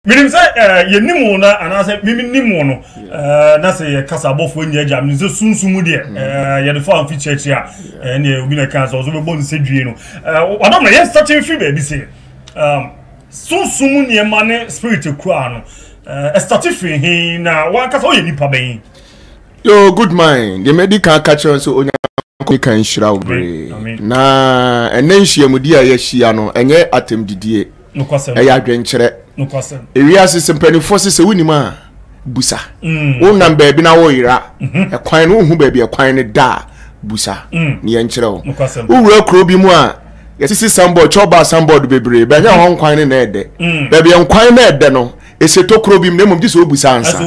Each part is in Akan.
Minim say ye nimu na anase mimi nimu no na say ye kasa bofo nya jam ni se sunsumu de ye de fa amfi church a na obi na kan so be bon se dwie no wadom na ye starting free baby say sunsumu ne mane spirit kura no starting free he na wa kasa o ye nipa ben yo good mind the medical catch so onya kan shira obre na enenhia mudi a ye hia no enye atem didie no kwasem e ya dwenkyere no kwasem ewiase sempanifo se wunima busa wonam baabi na wo yira ekwan no hu baabi ekwan ne da busa ne yenkyere wo wura kro bi mu a yesisi sambo choba sambo bebre banya ho nkwan ne na ede baabi nkwan na ede no eseto kro bi mu di so busa ansa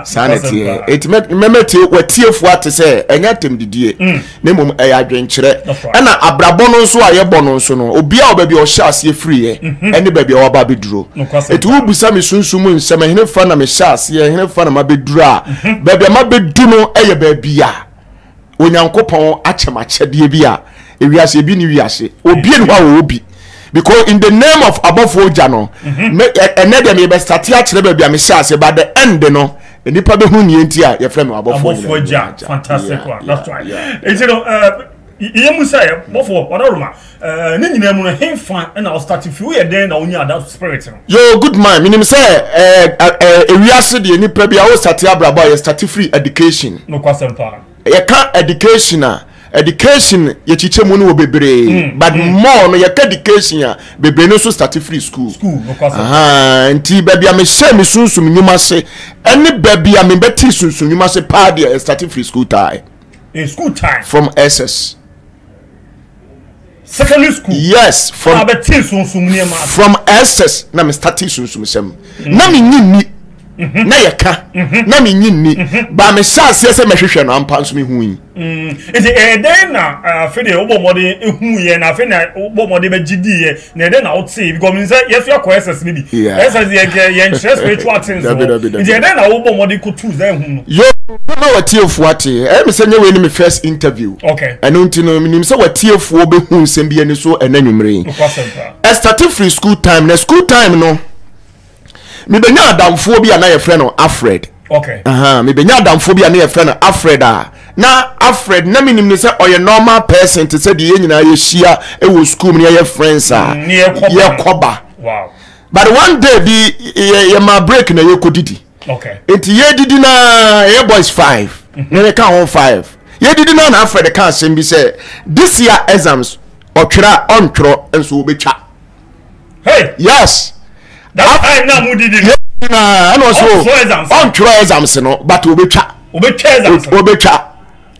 sanity etimet memete watiefu ate se enya tem didie ne mum eya dwenkyere na abrabo no nso aye bo no nso no obi a obabi o hya ase free ene baabi o ba beduro eti wo busa me sunsumu nsem hene fa na me hya ase hene fa na ma beduro a baabi ma bedu no eye baabi a onyankopon achemachede bi a ewiase bi ni wiase obi enu ha wo obi because in the name of above Jano, another me best start here baby am share but the end no nipa be hu nie ntia your friend above fantastic one that's right you know yemu say before odoruma ne nyina mu no hemfa na start few ye den na onya that spirit no yo good man minim say ewiase de nipa bia o start abrabo ye start free education no kwasempa ye ka education ye chiche mu no bebre but more no ye ka education ya bebre no so start free school no kwasa nti baby am share me sunsum nyuma se any baby am beti sunsum nyuma se pa de start free school time in school time from SS secondary school yes from beti sunsum nyama from SS na me start sunsum sem na me nyinni na yeka na me nyinni ba me sha se mehwehwe no ampa nso me hu yi ese den na afede obomode ehu ye na afede na obomode be gidi na eden na outsee because me say yes you are SS ni bi SS ye interest spiritual things ese den na obomode ko tu za ehu no yo no watiefu ate me say nye we ni me first interview okay eno ntino me nim say watiefu obe hu nsem bi ani so enanwumre start free school time na school time no me benya adamfo bi na ye frɛ no Alfred okay me benya adamfo bi na ye frɛ no Alfred na Alfred na me nim ne sɛ oye normal person te sɛ de ye nyina ye hia e wo school me ye friends ye koba wow but one day bi ye ma break na ye kodidi okay enti ye didi na ye boys 5 ne ka on 5 ye didi na Alfred ka asem bi sɛ this year exams otwera ontwro enso obetwa hey yes that time na mu didi na and also on try exams no but obetwa exams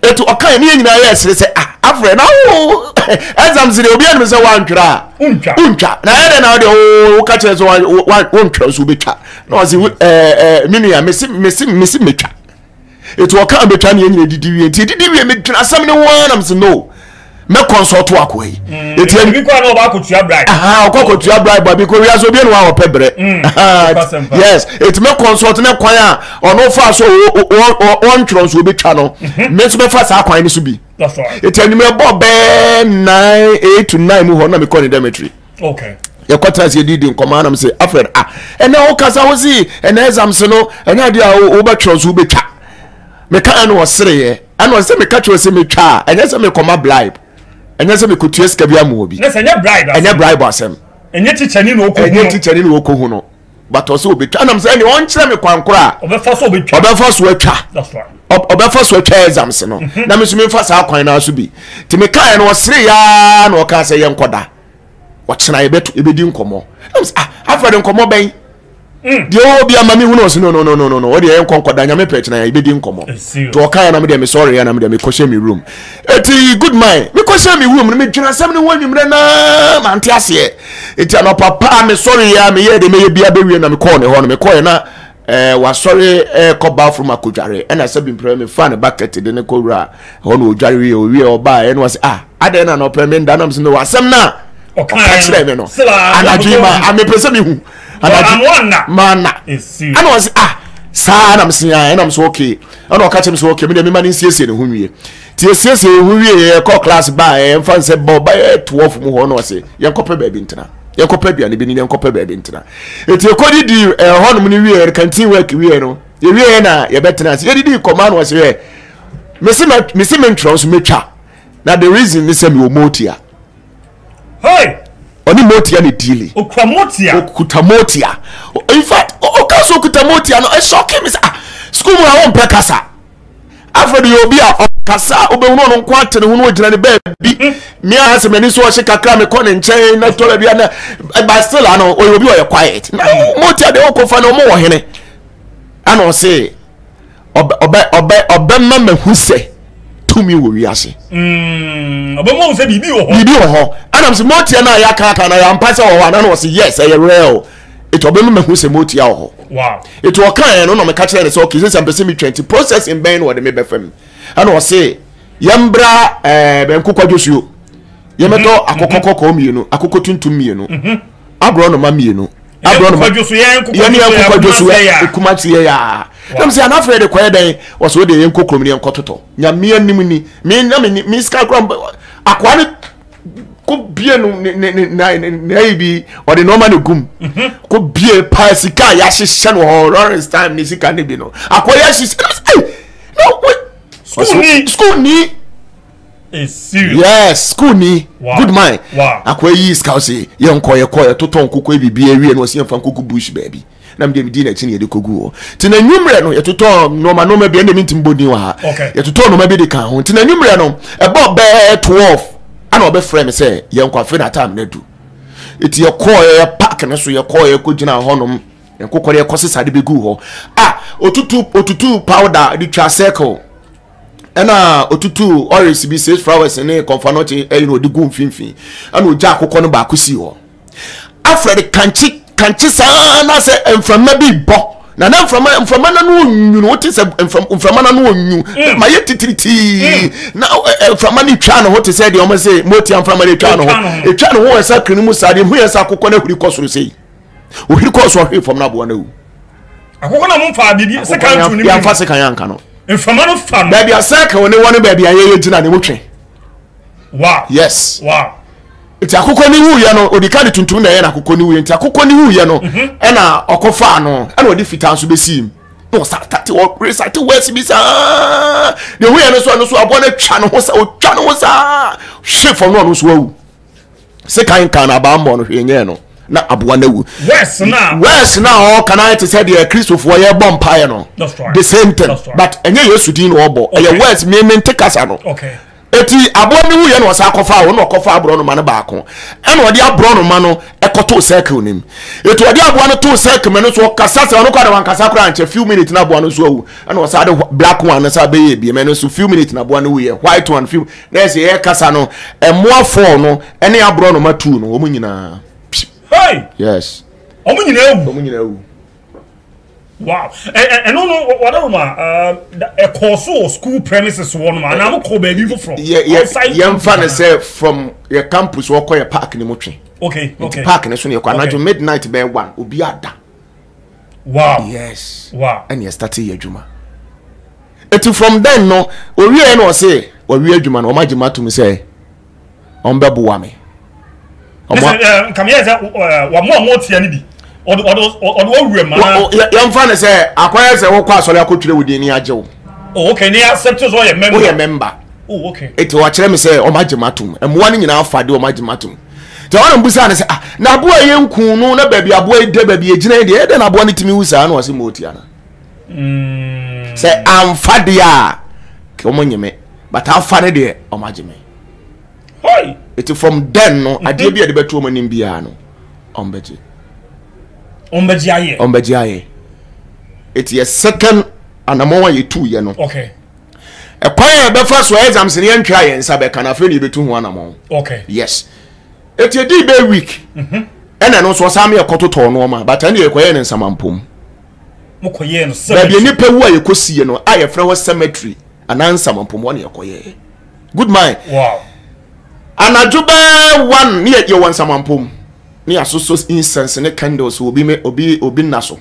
etu okan ni nyina yes say afre na exams dey obi an say wan twra untwa na ere na dey o ka chere so wan twra so obetwa na was minu ya mesi metwa etu okan betwa na nyina didi wie me twra asam ne wan am say no me consult wako yi etiam bi kwa na oba kotua bride okokotua bride ba bi ko wi aso bi no wa opebre yes it me consult na kwan a ono fa so on twron so betwa no me so be fa sa kwan ni so bi that's right etiam me bo be 9 8 to 9 mu ho na me call in dormitory okay ye quarters ye didi nkoma na me say Alfred ena o kasa wo si ena exams no ena dia o ba twron so betwa me ka anu osere ye anu se me ka twron se me twa enya se me koma bribe enya se me kutua ska bia mo obi na se nya bribe asem enya teacher ni no okohu no but also obetwa anam se ni on kire me kwankora obefa so obetwa atwa that's right obefa so atwa exams no na me so me fa sa kwan na so bi ti me kan no osere ya na o ka se ye nkoda o kina ebedi nkomo afred nkomo ben the obi amami hu no no what the enkoda nya me pech na ebedi nkomo to o kan na me de sorry na me de me koshe me room eti good mind me koshe me room me dwena sam ne wanwumre na mante ase eti no papa me sorry ya me ye de me bia be wie na me call ne ho no me call na wa sorry ko bathroom akodware na sabi mpre me fa ne bucket de ne ko wura ho no odware wie oba e no was ade na no pre me ndanam se no wasam na o kan kire me no anadwima amepese me hu mana ana was sa na msia na mso okay ana o ka chem so okay me de me mani siesie ne hunwie ti siesie hunwie ye ko class ba e fan se bo ba 12 mu ho no se ye kope ba bi ntena Yankopa bia ne bi ni yankopa ba bi ntina eti ekodi di honum ni wie canteen work wie no ye wie na ye betena se ye di command was here me me ntro so metwa na the reason is say me omotia hey oni motia ni deal okutamotia in fact okaso okutamotia no e shocking me school mu a won pekasa afro you be a kasa obehunu no nkwate ne hu no gina ne baby me a se mani so o kakra me ko ne nchen na tola bia na but still ano o be o quiet na motia de okofa no mo wo hene ano say obe mama hu se tumi wo wiase obe mo se bibi wo ho anam se motia na ya kaka na ya mpase wo ho na say yes I real it obe mama hu se motia wo ho wow it wo kan no me ka kire say okay since am person me 20 process in ben wo de me be fam ano say yembra ben kokwadwosuo yemeto akokokoko mienu akokotuntum mienu abro no ma mienu abro no kokwadwosuo yeni kokwadwosuo ekumati ya nam say anafre de kwaden wo so de yenkokrom ne yenkototo nyame anim ni me ska krom akwa ne ko bie no na ibi o de normal ne gum ko bie pa sika ya hyehyɛ no Lawrence time ne sika ne bi no akwa ya hyehyɛ no school ni is serious yes school ni wow. Good mind wow akwa yi ska say yenkoye toton kokko ebibi ewie no se yemfa kokko bush baby na mde mdi na chi ne yede kogu o ti na nwumre no yetoton no bi na mintim bodin wa ha yetoton no ma bi de kan ho ti na nwumre no ebo be 12 ana obe frame say yenkwa fe na time na du eti yekoye park na so yekoye ko gina honom yenkokore ekosesa de begu ho otutu powder di twa circle ena otutu orange bi 6 flowers ne confanote no di gu mfimfin ana oja akokọ no ba akosi ho Alfred kanchi sana se enframa bi bo na enframa na no onyu what is enframa na no onyu ma ye titiriti na enframa ni twa no what is say de o say moti enframa ni twa no ho e twa no ho esa kinu mu sade hu esa akokọ na huri kosoro sei o huri kosoro hwe fam na bo na wu akokọ na mo fa bibi se kan tu ni ya fa se kan yanka no enframa no fa no baby asaka woni woni baby aye gina ne motwe wow yes wow iti akokọ ni wu ye no odika de tuntum na ye na akokọ ni wu ye nti akokọ ni wu ye no e na okofa no e na odi fitan so besim no start o recite words bi sa de wu ye no so abo na twa no ho sa o twa no ho sa hwe fo no so awu se kan na ba mbo no hwe nye no na abo na wu west na o kana it said the Christopher ye bompa ye no the same thing but enye Yesu din no obo ye west me ntekasa no okay eti abo ni wu ye no sa akofa wo no akofa abro no ma no baako ena odi abro no ma no ekoto circle nim eti odi abo no to circle me no so kasa se ono kwa da kasa kra nche few minutes na abo no so awu ena o sa de black one na sa be ye bi me no so few minutes na abo no wu ye white one few na se ye kasa no emoa 4 no ene abro no ma 2 no wo mu nyina hey yes omu nyina ewu wow no whatever ma a course or school premises one man na mo ko ba bi for yeah fan say from your campus wo ko your park ni motwe okay park ni so ne ko anajo midnight be 1 obi ada wow yes wow and you start your adwuma it from then no owie no say owie adwuma no o magima to me say on beboa me come here wa mo tia ni bi odo wure ma ya mfa ne say akwaya say wo kwa asole akotwire wodi ni ajewo okay ni accept so your member oh okay it wa kire me say o magima to me emwa ni nyina afade o magima to me te wona mbusa ne say na abo aye nkun no na baabi abo de baabi agina de e de na abo ne timi wusa na o se motia na say amfade a ke o monyeme but afade de o magime hey it from then no ade bia de beto o manim bia no ombeji aye it is second and among you 2 ye no okay e kwaya be fa so exams ne ntwa ye nsa be kana fe ne betu ho anamon okay yes it e di be week ena no so sam ye kototo no ma but ane ye kwaya ne nsamampom mo koye no cemetery be ni pewu aye kosie no aye fra ho cemetery anansa mampom won ye koye good mind wow anajuba 1 ne ye won samampom ni asoso incense ne candles obi naso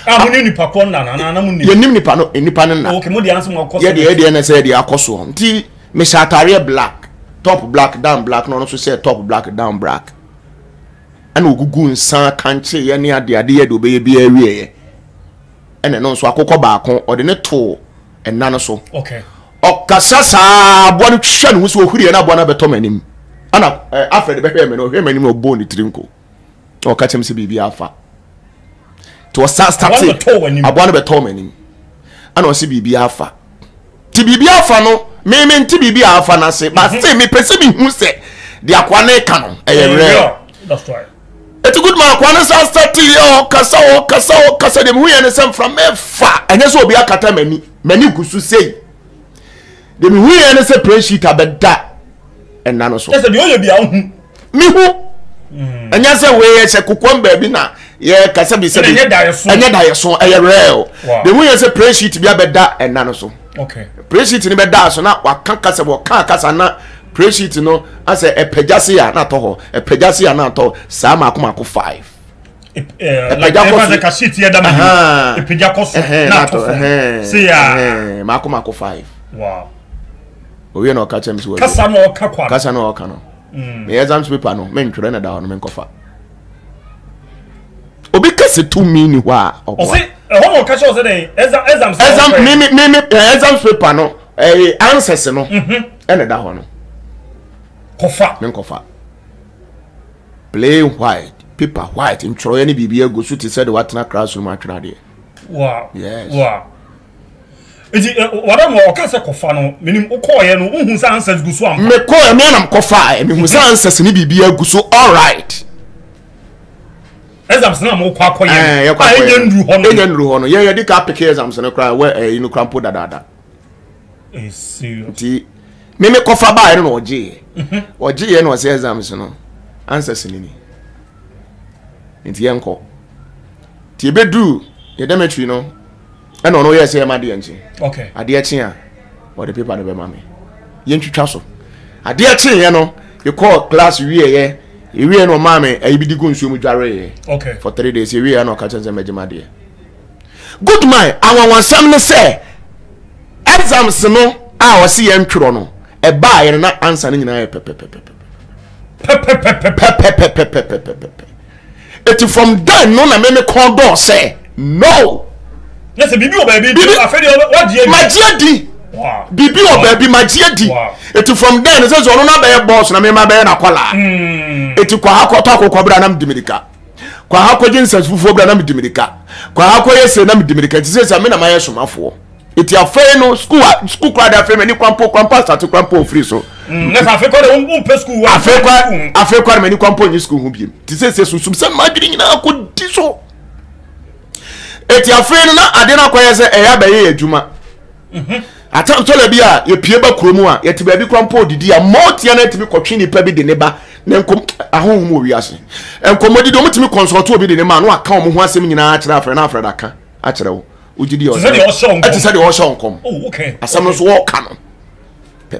amuni nipa konna na mu ni yenim nipa na okay mo di ansem akoso ye de na say de akoso nti me shatare black top black down black no so say top black down black ana ogugu nsa kanche ye ne ade ye de obeye bia wie ene no so akokọ baako ode ne to enna no so okay okasa saa abo no hwa ne so ohuri na abo na beto manim ana afred be hwe me no hwe manim no bo ni trinko o ka chem se bibia afa to start abo na beto manim ana o se bibia afa ti bibia afa no me ti bibia afa na se ba se me pese bi hu se de akwa na ka no real that's right. It's a good man. Kwana sa start kasa de muye ne sem from fa. Enye so obi akata mani gusu sei. De muye ne se press sheet abeda. Enna no so. Yes, de oye bia hu. Mi hu. Enye se we ye se kokomba bi na ye kasa bi se. Enye daye so real. De muye se press sheet bi abeda enna no so. Okay. Press sheet ni beda so na waka kasa bo kan kasa na press sheet no ase epejase ya na to ho epejase ya na to sa makoma 5 like ever ka sheet ya da ma epeja koso na to se ya makoma 5 wow owie na ka chem so kasa no ka kwa kasa no ka no me exams paper no me ntwere na da ho no me nkofa obi kase to me ni wa o se ho no ka sho se dey exams me exams paper no answers no ene da ho no kofa men kofa plain white paper white in troy any bibia go so ti said what na classroom atwena de wow yes wow iti wada mo ka se kofa no menim ukoye no unhu sa answers go so am me ko e me na kofa me hu sa answers ni bibia go so all right exams na mo kwa akoye enye nru ho no ye di ka pick exams no cry we you know crampo dada serious me kofa ba no oje oje no say exams no answers ni nti yenko ti ebedu ye demetri no e no yes e ma de enchi okay ade echi a or the paper no be ma me ye ntwitwa so ade echi ye no you call class wie ye no ma me e bidi gu nsuo mu dware ye okay for 3 days ye wie no ka chenze majima de good man awon sam ne say exams no a o se ye ntworo no e ba ye na answer ni nyina ye it from then no na me call door say no yes bibi o baby afedi what die magiadi wow bibi o baby magiadi it from then say so no na be boss na me ma be na kwala it kwa hakota akokobra na mdimirika kwa hakoje nsafufu bra na mdimirika kwa hakoye se na mdimirika ti say me na maye somafo it ya fe no school kwa da fe me ni kwampo start kwampo free so na fa fe ko de umpe school wa afe kwa me ni kwampo ni school hu biem ti say susum se madiri nyina ko di so eti afre na ade na kwaye se eya ba ye adwuma atam tole bia ye pie ba kromu a ye te ba bi kwampo didi a multi na timi kotwe ni pa bi de ne ba na nkom ahonhom owi ase enkomodi do mutimi consult obi de ne ma no aka o mo ho asem nyina a kire afre na afre da ka a kire wo ugidi o ati se de o sho nkom oh okay asam no so wo ka no pe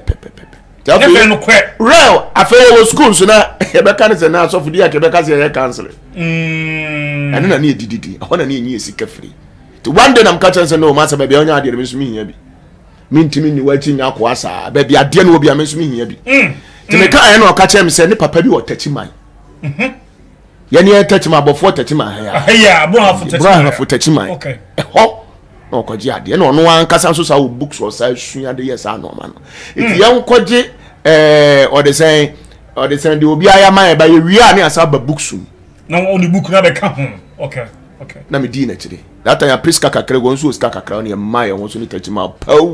Never no kwe real afere wo school so na e be kan se na so fudi ake be ka se ye cancel ene na ne dididi ahona ne nyi esika free to one day na mkacha se no ma se be bia onya ade me so mi hia bi mintimi ni wachi nya ko asa be bia de no obi a me so mi hia bi ti me ka ene o ka che me se ne papa bi wo tachiman ye ne tachiman abofo tachiman ya bo hafu tachiman okay ho no koji ade na ono an kasa so sa wo books or sa sua de yes no ma no iti yan koji o de say de obi aya man ba ye wi a ne asa ba books na on the book na be ka ho okay na me di na chire that time priska kakra go nso ska kakra ne ma ye won so ni tachima pau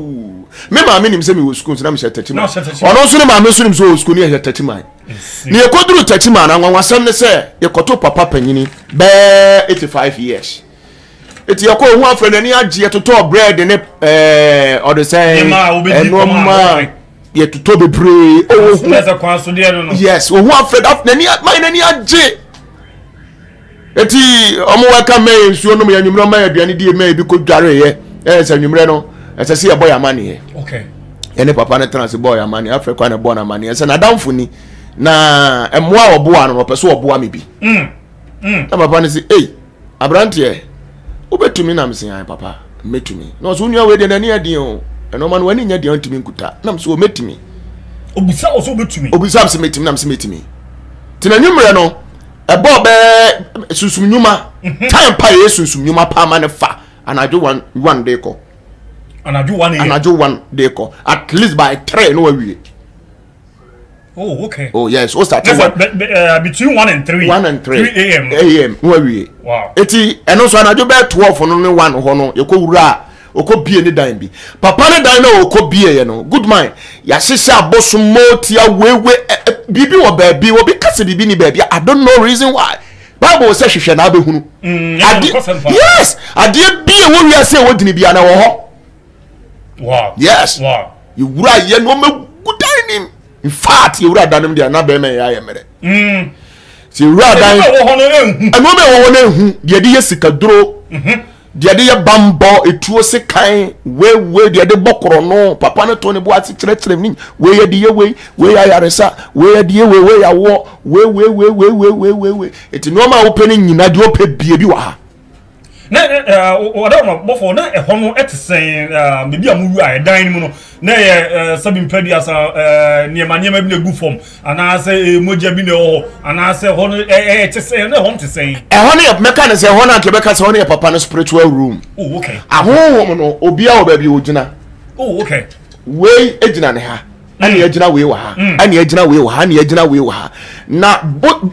me ma me nim se me wo school na me she tachima ono so ne ma me so nim so wo school ne ye tachima ni e koduru tachima na nwanwasam ne se ye koto papa panyini be 85 years eti yako hu afre ni agye toto bread ne or the say no ma ye toto bebre oh so kwa so de no yes hu afre that na ni agye eti omo waka me nsuo no ya nwumre ma aduane die me bi ko dware ye se nwumre no ese se ye boy amani ye okay ene papa ne trans boy amani afre kwa ne boy na amani ese na damfo ni na emoa oboa no pese oboa me bi na papa ne se abrante obetumi na mse yan papa metumi no so nua we de na ne adin o eno ma no wani nya de antumi nkuta na mse o metumi obisa o so betumi obisa mse metumi na mse metumi tina nwumre no ebo be sunsum nyuma time pa ye sunsum nyuma pa ma ne fa anajo one day ko anajo one day ko at least by 3 no awie. Oh, okay. Oh, yes. What's that? Between 1 and 3. 1 and 3 a.m. a.m. Wow. Eti eno so anajo be 12 no 1 ho no yeko wura okobie ni dan bi papa ne dan na okobie ye no good mind ya hyehyɛ abosomo tia wewe bibi wo baabi wo bi kase bibi ni baabi I don't know reason why Bible say hwehwɛ na abehunu yes ade bie wo wi ase wo dini bia na wo ho. Wow. Yes. Wow. You wura ye no magudan nim in fact you wura danem dia na be me ya ye mere si wura dan eno me wo na ehu de de yesika duro de ye bambo etuo se kan we de bokoro no papa ne to ne bo ati kire ni we ye de ye we ya yaresa we ye de ye we ya wo we eti no ma wo pe ni nyina de wo pe bie bi wa ha na wadama bofo na ehono etesen bebi amu wi dan mu no na ye sabin padi asa niema bi na gu form ana se moja bi na ho ana se hono etesen na hon tesen ehono ye meka ne se hono akebeka se hono ye papa no spiritual room. Oh, okay. Ahonho no obi a obabi ogina. Oh, okay. We ejina ne ha ani agina we wa ha ani agina we wa ha ani agina we wa ha na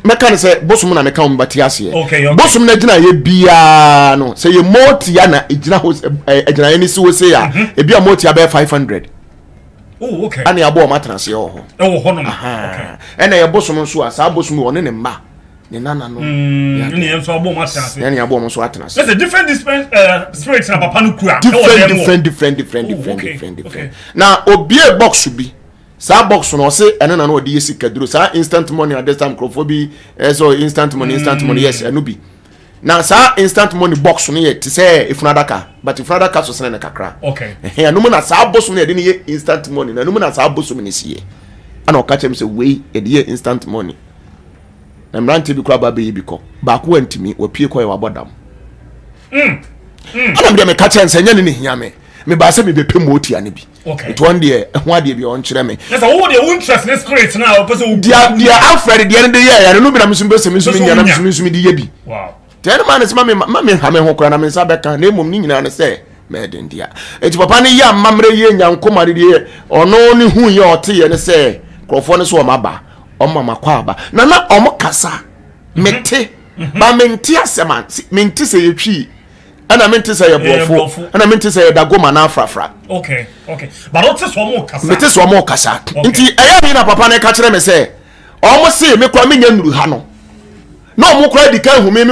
meka ne se bosum na meka mbati ase bosum na gina ye bia no se ye moti ya na agina ho agina ye ni si wo se ya e bia moti ya be 500. Oh, okay. Ani abo ma transe ho ho no okay ena ye bosum nso asa bosum woni ne mma ne nana no ni enso abo ma transe yani abo mo so atranse. There's a different spirits na papa no kura different na obie box bi sa box no say ene na no de yesika duro sa instant money at this time crofobia so instant money yes enu bi na sa instant money box no ye te say ifunadaka but ifunadaka so sene kakra okay enu mu na sa box no ye de ne instant money na enu mu na sa box no ne sie ana o ka chem say we e de instant money na mrante bi kura ba be bi ko ba ko antimi opie ko ye wabodam ana me de me ka chem say nya ne hia me ba se me be pem oti ane bi okay it one day ho ade bi on kire me yes wo de interest in spirit na o pese wo dia Alfred de de ye no bi na me so be se me so nya na me so me di ye bi wow ten man se ma me ha me ho kora na me sa be kan na emom ni nyina ne se me de ndia eti papa ne ya mamre ye nyankoma de ye ono ne hu ye ote ye ne se krofo ne so o maba o mama kwa aba na o mo kasa mete ba menti asema menti se ye twi ana menti say bofo ana menti say dagoma na afrafra okay but what is one kasa meti so mo kasa nti eya bi na papa na ka kire me say o mo se me kwa me nya nuru ha no na o mo kra di kan hu mi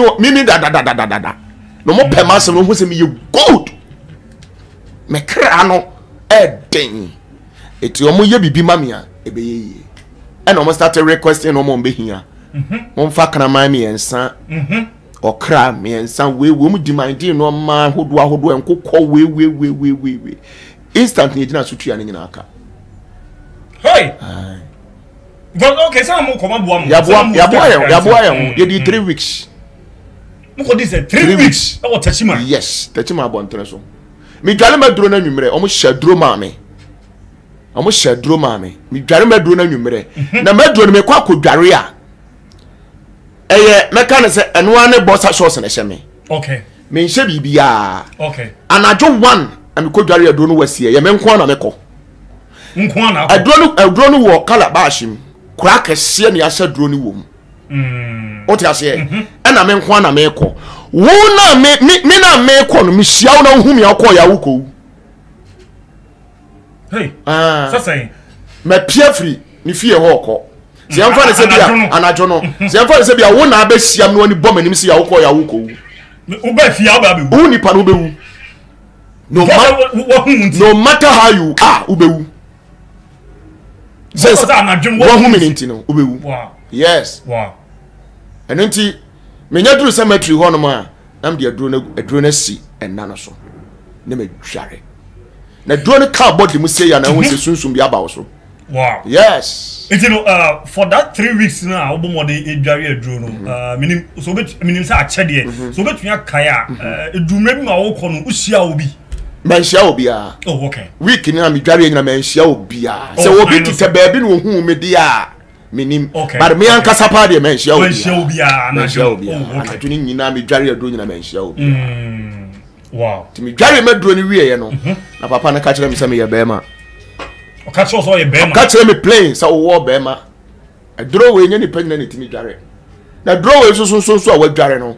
da no mo pe ma se no hu se me ye good me kra no den eti o mo ye bibi mamia ebe ye and o mo start requesting o mo be hia mo fa kana ma mi ensa okra me ensa we mu demand no ma hodo enkokọ we instant ni gina so tua ni nyina aka hey but okay some mo koma boa mo ya boa ye di 3 weeks mo ko dis 3 weeks o tachima yes tachima abontre so mi dwale maduro na nwumre o mo hyaduro ma me mi dwale maduro na nwumre na maduro me kwa kodware a eye meka ne se eno ane bossa sauce na hye me okay me nhye bibia okay anajo 1 ami kodware aduro no wasie ye me nko na meko aduro no wo kala baashim kura kese ne yahye aduro no wo o ti ase na me nko na meko wo na me na meko no me hia wo na hu me akọ ya wo ko hey say me pia free ni fie ho ko se amfa ne se bia anajo no se amfa ne se bia wo na abehia no ni bom anim se ya wo ko wo ba fia ba be wo ni pa no be wu no matter how you are wo be wu just anajo wo hu me nti no wo be wu wow yes wow enenti menya duru cemetery ho no ma am de aduro na si enna no so ne ma dware na duro ne ka body mu se ya na ho se sunsum bi aba wo so wow yes you know for that 3 weeks now obomode edware aduro no minim say achede so betunya kaya edumre bi ma wo kọ no usia obi manhia obi a oh okay week ni am dware nyina manhia obi a se obi tite baabi no hu me dia minim but me ankasa pa de menhia obi na tuni nyina me dware aduro nyina menhia obi wow ti me dware maduro ni wiye no na papa na ka kire me say me ye bema o ka kire so ye bema ka kire me plain say wo bema aduro we nya ni pagina ni ti me dware na aduro we so a wadware no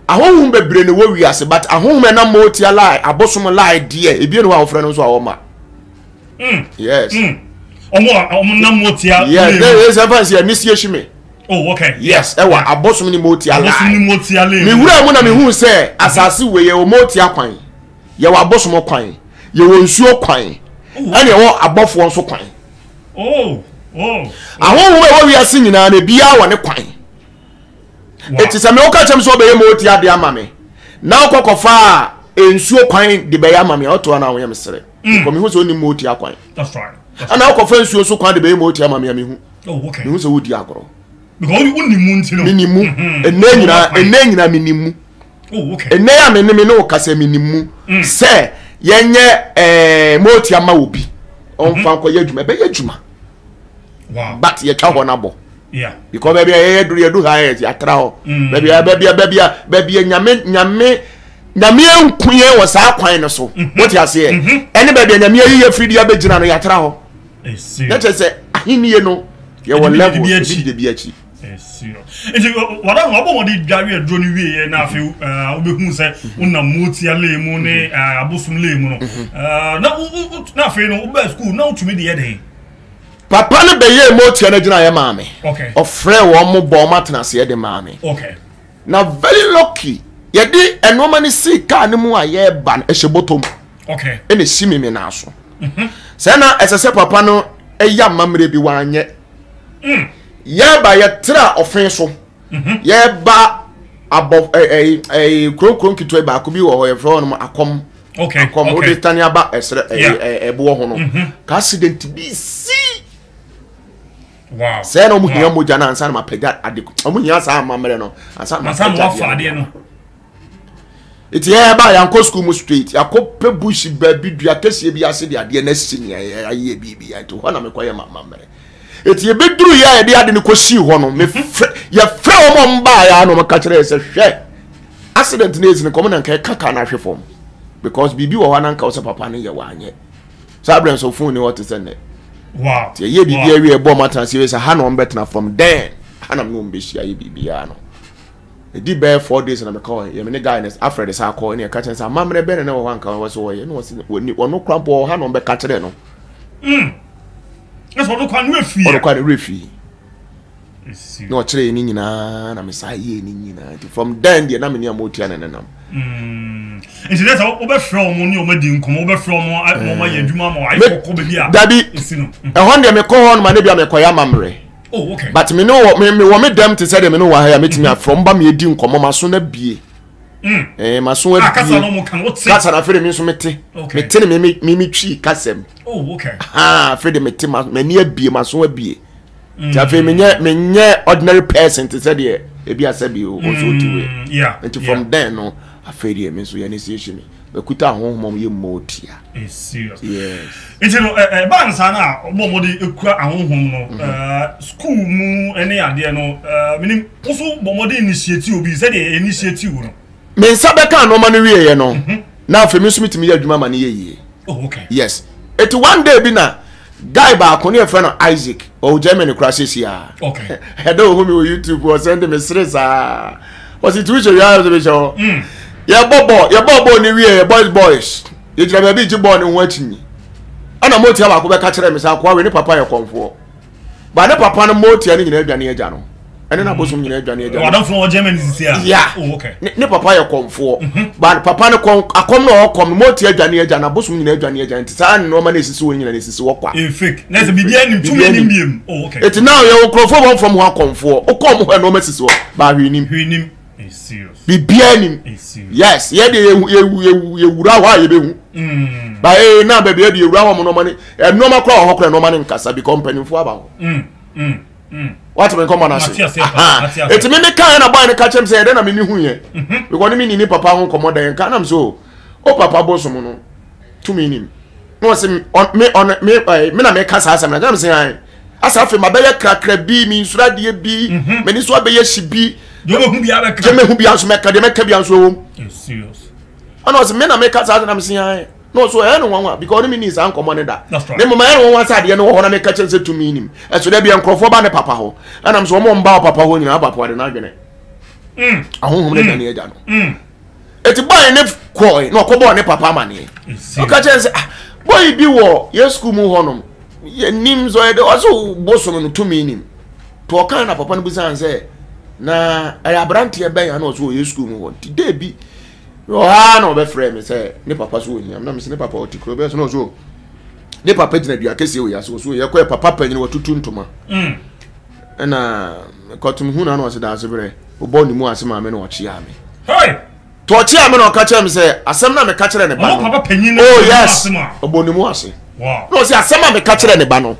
ahonhum bebre ne wo wiase but ahonhum na motia lie abosom lie de ebie no wa ofre no so a wo ma yes omo na motia yes there is advance here nisi ehime oh okay yes ewa abosom ni motia lie abosom ni motia lie me wura mu na me hu se asase we ye o motia kwan ye wa abosom kwan ye wo nsuo kwan ane wo abofo nso kwan ahonhum e wo wiase nyina na bia wo ne kwan eti se me o ka chem so be ye motia de ama me na okokofa ensuo kwan de be ya ama me oto na wo ye mesere ko me hu so ni motia kwan that's right ana okofa ensuo so kwan de be ye motia ama me hu okay me hu so wodi agoro because uni mu ntino minimu enne nyina minimu okay enne ya me no kasa minimu se yenye motia ma obi onfa ko ye djuma be ye djuma wow but ye twa ho na bo yeah because baby ye do ha ye atra ho baby nyame enkuye wo sa kwan no so what you say ene baby nyame ye fridi abegina no ya atra ho na che ahiniye no ye wo level de bi achi enti wada obo di dware aduro ni wie na afi obehu se una motia lemu ne abosum lemu no na afi no oba school na utumi de yede papa ne beye motia na gina ye maame okay ofre wo mo bo matena se de maame okay na very lucky ye di enoma ne si ka ne mu aye ban ehebotom okay ene simi me na aso se na esese papa no eya mamre bi wanye ya ba ya tra ofen so ya ba abo kron kitwe ba ko bi wo ho ye fro no akom okay akom o de tania ba esre ebo ho no ka accident bi si wow se no mu hia moja na ansa na mapega adeko mu hia sa amamre no ansa na wa fa ade no iti ya ba ya nko school mu street ya ko pe bush ba bi dua kese bi ase de ade na sini aye bibi ya to ho na mekoye mamre eti ebeduru ya de ade ne kosi ho no me ya fra o mo mba ya no maka kire se hwe accident na ezine komo na nka kaka na hwe fom because bibi wo wa na nka o se papa ne ye wa anye sabren so phone ni what is ne wow tie ye bibi awie e bo matan se we se ha no mbetna from then ha na no mbehia ye bibi ya no edi be 4 days na me call ye me ne guy ne Alfred sa call ne ka chen sa mamre be ne wo hanka wo so wo ye no wo krampo ha no be ka kire no eso no kwanu efi o kwanu refi no kire ni nyina na me sa ye ni nyina from then dia na me ne amotia na nenam nti that's how obefrɛ omo ni omo di nkomo obefrɛ omo ma ye adwuma ma ai kokko be bia dabi e hon de me ko hon ma ne bia me koya mamre oh okay but me no me dem te say de me no wa ha metimi from ba me edi nkomo ma so na bie ma so wa bie kasa no mo kan wote kasa na fere me so mete mete ne me twi kasem oh okay fere mete ma ni abie ma so wa bie ja fe me nye ordinary person te say de e bia sabi o so tiwe yeah and from then no afere me so ya ne sie me bekuta ahonhom ye motia is serious yes enti no bansa na obomodi ekura ahonhom no school mu ene ade no minim oso bomodi initiative obi say the initiative no me sabeka no ma no wiye no na afemi so mitimi ya adwuma ma ne ye oh okay yes it one day bi na guy ba ko ne friend Isaac o Germany crashes here okay hedo ho mi o YouTube o send me stress was it which you have to show ya bobo ni wiye boys ye jira ba bi ji bo ni ho achinyi ana motia ba ko be ka kire me sa ko we ni papa ye konfo ba ne papa no motia ni nyina adwane agya no ene na bosum nyina adwane agya wadon from Germany this year yeah oh okay ne papa ye konfo ba papa ne kon akom no okom motia adwane agya na bosum nyina adwane agya ntisa no ma na esisi wo nyina na esisi wo kwa fake na se bibia nim tumi nim biem oh okay it now ye okrofo bon from ho konfo okom ho no ma esisi wo ba hwinim is serious bibia nim yes ye de ye wura ho aye behu ba na ba bia de wura ho mo no mani no ma kra ho kra no mani nkasa bi company fu aba ho what me come on say it me kan na boy ne ka chem say de na me ni hu ye because me ni papa ho komoda ye kan na so o papa bosom no to me nim no say me na me ka sa asem na jam say asa fe mabeye krakra bi mi nsura de bi meni so abeye shibi Jome hu bia be jeme hu bia so meka de meka bia so wom serious ana was me na meka sa na msi han no so e no wanwa because me ni san komo ne da right. ne mama e no wanwa sa de no ho na meka chense to me nim e so de bia nkrofo ba ne papa ho ana mso mo mba papa ho nyina papa de na adwene ahonhom le dane eja no eti boy ne koi no ko boy ne papa ma ne o ka chense boy bi wo ye school mu ho no ye nim so e de also bosom no to me nim to kan na papa no bi san say na aya brante e ben ya no so ye school mu ho ti de bi yo ha no be frame me say ne papa so ohia na me say ne papa otikro be so no so ne papa dina dua kese o ya so ye ko papa panyin watutu ntoma na kotum hu na no se da asebere obo ni mu asema me no ochi ya me hey to ochi ya me no ka kire me say asem na me ka kire ne ba no papa panyin oh yes obo ni mu ase wow no say asem na me ka kire ne ba no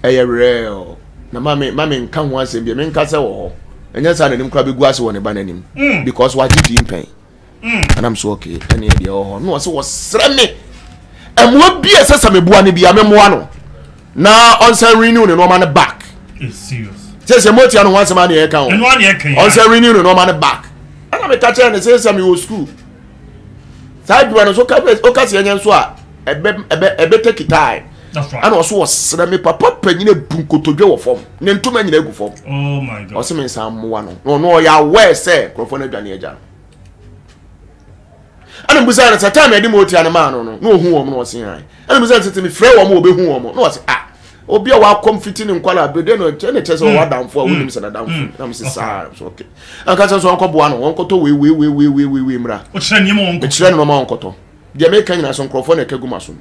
eye real na mama nka ho asem bi me nka se wo ho enya sa na nim kra be gu ase wo ne ba nanim because wa gidi impen and I'm so okay any idea oh no so was sreme emwo bi esesa mebua ne bia memwa no na on say renew ne no man back is serious say motia no once man e kan eno an e kan on say renew ne no man back ana me ka chere ne say me wo school side one so ka se enya so a ebe take time that's right ana so was sreme papa panyine bunkotodwe wo fom ne ntoma nyina egu fom oh my god o se me san moa no ya we say krofo na dwane eja ana mbuza na time edi mo tia na ma no hu wo no se han ana mbuza tete me frɛ wo mo obe hu wo mo no se obi a wa comfiti ne nkwala abede no ne chese wo adamfo a wonim se na adamfo na me se sa so okay anka chese wo nkobo ano wo nkoto we mra o kire ni mo won ko kire no ma nkoto de me kan nyina so nkrofo na kaguma so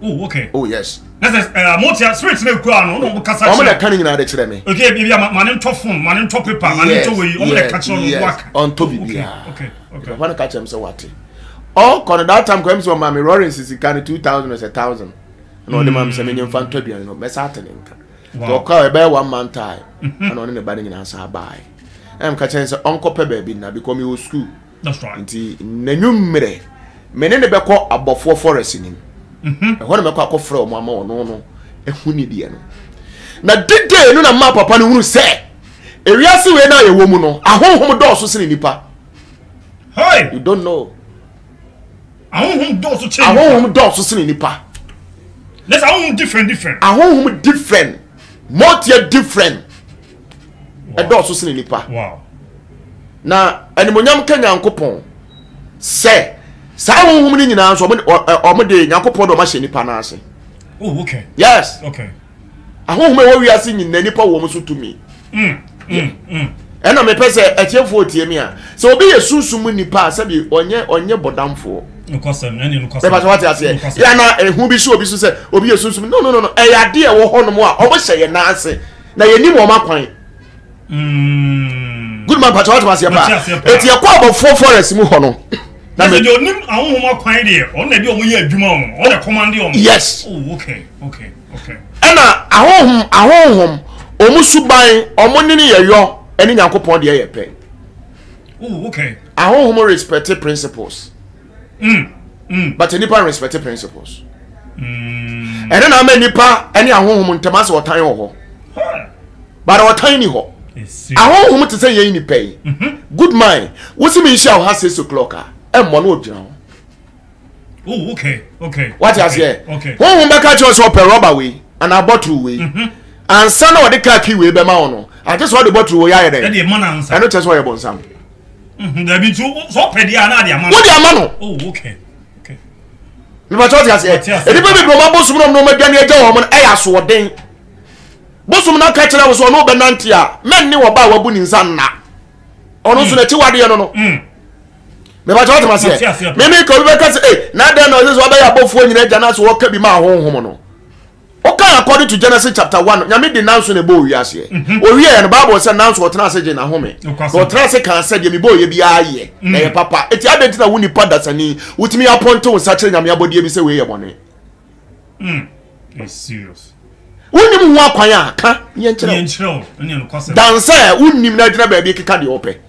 oh okay oh yes that's motia spirit na ku ano no kasa o mo na kan nyina de kire me okay bibia manen to phone manen to paper manen to we o mo na ka kire no work on to bibia okay when catch him say what all kon that time ko so mama roaring sisi kan 2000 or 1000 no the mam say me nyem fan to bia no me sa atenenka to call be 1 month time and on ne ba ne nyina sa bai em catch him say onko pe ba bi na because me was school that's right nti nanwumre me ne be ko abofo forest nim ho ne me ko akofre o mama no ehu ni die no na dede no na ma papa no hunu say ewiase we na ye wo mu no ahonhom do so sene nipa hey you don't know ahonhom do so change ahonhom do so sene nipa let's ahonhom different ahonhom different more different e do so sene nipa wow na animonyam ka nyankopon se sa ahonhom ni nyina so o de nyankopon do ma hye nipa na ase oh okay yes okay ahonhom e wo wiase nyina nipa wo mo so tumi ena me pese etiefo otiemi a so obi ye sunsumu nipa sabi onye bodamfo nkosem ene nkosem be ba so what ase ya na ehu bi so obi so se obi ye sunsumu no e ya de e wo hono mo a obo hye na ase na ye nim o makwan good man pa what ase pa eti e kwa abofo forest mu hono na me de onim ahonhom akwan de on na bi o mo ye adwuma o de command o yes oh okay ena ahonhom omusuban omonini ye yo eni nyankopon de ye pe oh okay ahonhom respect principles but nipa respect principles ene na ma nipa eni ahonhom ntamase otan ho but otan ni ho ahonhom te say ye ni pe good mind wosi me share ha 6 o'clock e mo na ogyina ho oh okay what you say okay honhom be ka cho so per rubber we and a bottle we and son of the car key we be ma ono I just want the bottle we ya there e man answer I no just want your bonsam there be two so pe dia na dia man what dia mano oh okay me ba cho ti ase e di be ma bosum no ma dwane agya wo mo e ya so den bosum na ka kire wo so no be nante a men ni wo ba wa bu ni nsan na ono so na ti wade no me ba cho ti ma se me ko be ka se na da no so ba ya bofuo nyina agya na so wo ka bi ma honhom no okay according to Genesis chapter 1 nyame de nanso ne bo wiase o wie no Bible say nanso otena ase je na home o otena ase kan ase je mi bo ye bi aye na ye papa eti adenti na woni pada sani wutimi aponte wo sa kire nyame abodie bi se we ye bone it's serious woni mu akwan aka ye nkyerɛ ene no kwase dan say wonnim na gyina ba bi keka de ope